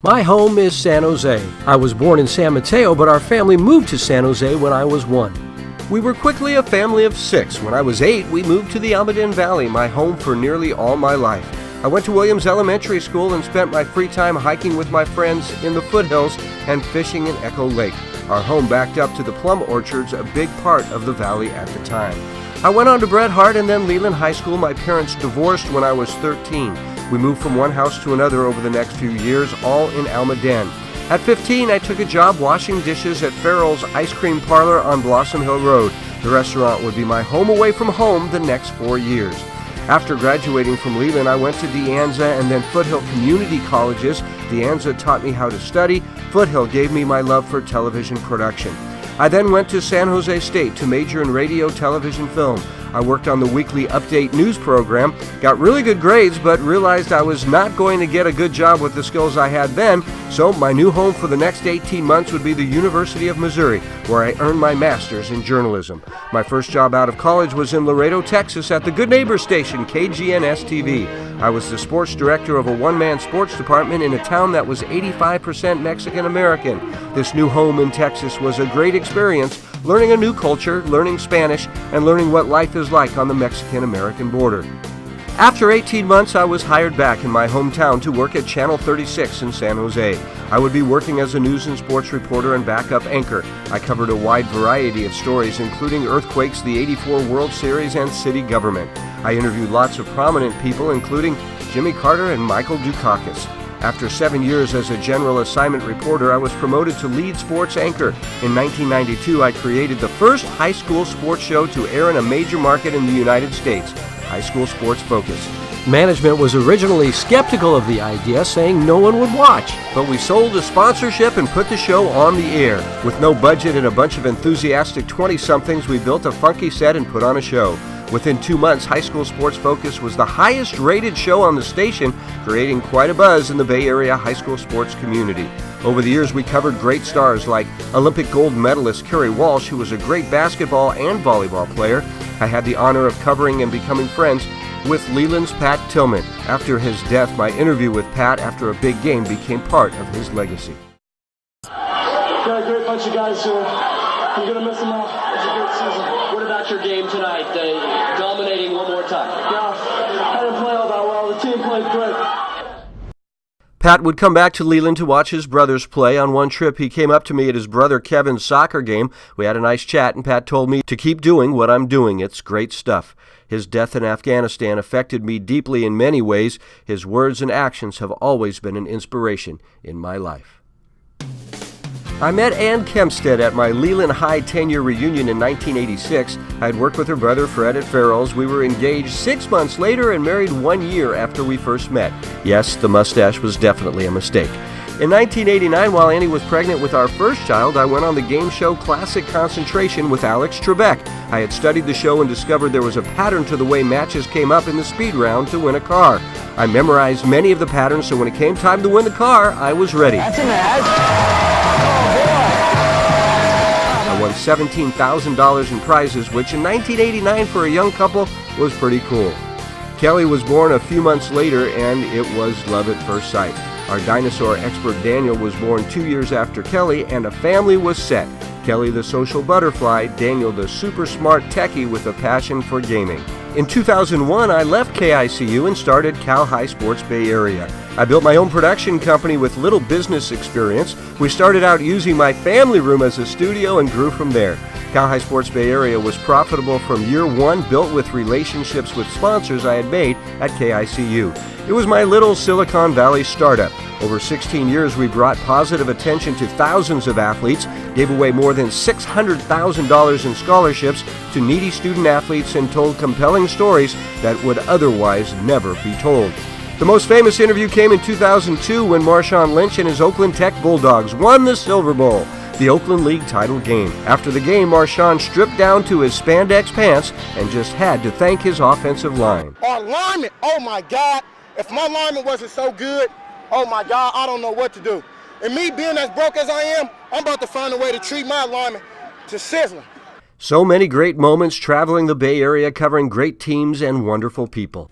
My home is San Jose. I was born in San Mateo, but our family moved to San Jose when I was 1. We were quickly a family of 6. When I was 8, we moved to the Almaden Valley, my home for nearly all my life. I went to Williams Elementary School and spent my free time hiking with my friends in the foothills and fishing in Echo Lake. Our home backed up to the plum orchards, a big part of the valley at the time. I went on to Bret Harte and then Leland High School. My parents divorced when I was 13. We moved from one house to another over the next few years, all in Almaden. At 15, I took a job washing dishes at Farrell's Ice Cream Parlor on Blossom Hill Road. The restaurant would be my home away from home the next 4 years. After graduating from Leland, I went to De Anza and then Foothill Community Colleges. De Anza taught me how to study. Foothill gave me my love for television production. I then went to San Jose State to major in radio, television, film. I worked on the weekly Update news program, got really good grades, but realized I was not going to get a good job with the skills I had then, so my new home for the next 18 months would be the University of Missouri, where I earned my master's in journalism. My first job out of college was in Laredo, Texas at the Good Neighbor station, KGNS-TV. I was the sports director of a one-man sports department in a town that was 85% Mexican-American. This new home in Texas was a great experience, learning a new culture, learning Spanish, and learning what life is like on the Mexican-American border. After 18 months, I was hired back in my hometown to work at Channel 36 in San Jose. I would be working as a news and sports reporter and backup anchor. I covered a wide variety of stories, including earthquakes, the '84 World Series, and city government. I interviewed lots of prominent people, including Jimmy Carter and Michael Dukakis. After 7 years as a general assignment reporter, I was promoted to lead sports anchor. In 1992, I created the first high school sports show to air in a major market in the United States, High School Sports Focus. Management was originally skeptical of the idea, saying no one would watch, but we sold a sponsorship and put the show on the air. With no budget and a bunch of enthusiastic 20-somethings, we built a funky set and put on a show. Within 2 months, High School Sports Focus was the highest-rated show on the station, creating quite a buzz in the Bay Area high school sports community. Over the years, we covered great stars like Olympic gold medalist Kerry Walsh, who was a great basketball and volleyball player. I had the honor of covering and becoming friends with Leland's Pat Tillman. After his death, my interview with Pat after a big game became part of his legacy. Got a great bunch of guys here. I'm going to miss them all. It's a great season. What about your game tonight? Dominating one more time. Yeah, I didn't play all that well. The team played great. Pat would come back to Leland to watch his brothers play. On one trip, he came up to me at his brother Kevin's soccer game. We had a nice chat, and Pat told me to keep doing what I'm doing. It's great stuff. His death in Afghanistan affected me deeply in many ways. His words and actions have always been an inspiration in my life. I met Ann Kempstead at my Leland High 10-year reunion in 1986. I had worked with her brother Fred at Farrell's. We were engaged 6 months later and married 1 year after we first met. Yes, the mustache was definitely a mistake. In 1989, while Annie was pregnant with our first child, I went on the game show Classic Concentration with Alex Trebek. I had studied the show and discovered there was a pattern to the way matches came up in the speed round to win a car. I memorized many of the patterns, so when it came time to win the car, I was ready. That's a match. I won $17,000 in prizes, which in 1989 for a young couple was pretty cool. Kelly was born a few months later, and it was love at first sight. Our dinosaur expert Daniel was born 2 years after Kelly, and a family was set. Kelly the social butterfly, Daniel the super smart techie with a passion for gaming. In 2001, I left KICU and started Cal High Sports Bay Area. I built my own production company with little business experience. We started out using my family room as a studio and grew from there. Cal High Sports Bay Area was profitable from year one, built with relationships with sponsors I had made at KICU. It was my little Silicon Valley startup. Over 16 years, we brought positive attention to thousands of athletes, gave away more than $600,000 in scholarships to needy student athletes, and told compelling stories that would otherwise never be told. The most famous interview came in 2002 when Marshawn Lynch and his Oakland Tech Bulldogs won the Silver Bowl, the Oakland League title game. After the game, Marshawn stripped down to his spandex pants and just had to thank his offensive line. Our lineman, oh my God, if my lineman wasn't so good, oh my God, I don't know what to do. And me being as broke as I am, I'm about to find a way to treat my lineman to sizzling. So many great moments traveling the Bay Area, covering great teams and wonderful people.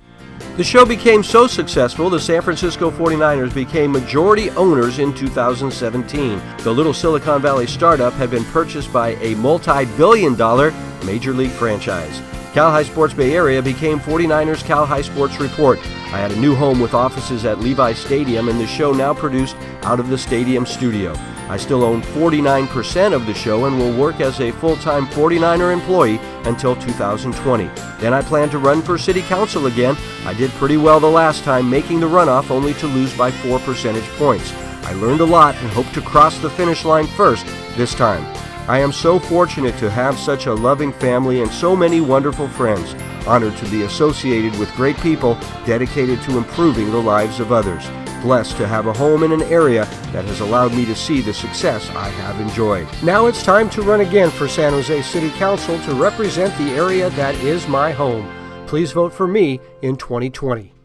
The show became so successful, the San Francisco 49ers became majority owners in 2017. The little Silicon Valley startup had been purchased by a multi-billion-dollar Major League franchise. Cal High Sports Bay Area became 49ers Cal High Sports Report. I had a new home with offices at Levi Stadium, and the show now produced out of the stadium studio. I still own 49% of the show and will work as a full-time 49er employee until 2020. Then I plan to run for city council again. I did pretty well the last time, making the runoff only to lose by 4 percentage points. I learned a lot and hope to cross the finish line first this time. I am so fortunate to have such a loving family and so many wonderful friends. Honored to be associated with great people dedicated to improving the lives of others. Blessed to have a home in an area that has allowed me to see the success I have enjoyed. Now it's time to run again for San Jose City Council to represent the area that is my home. Please vote for me in 2020.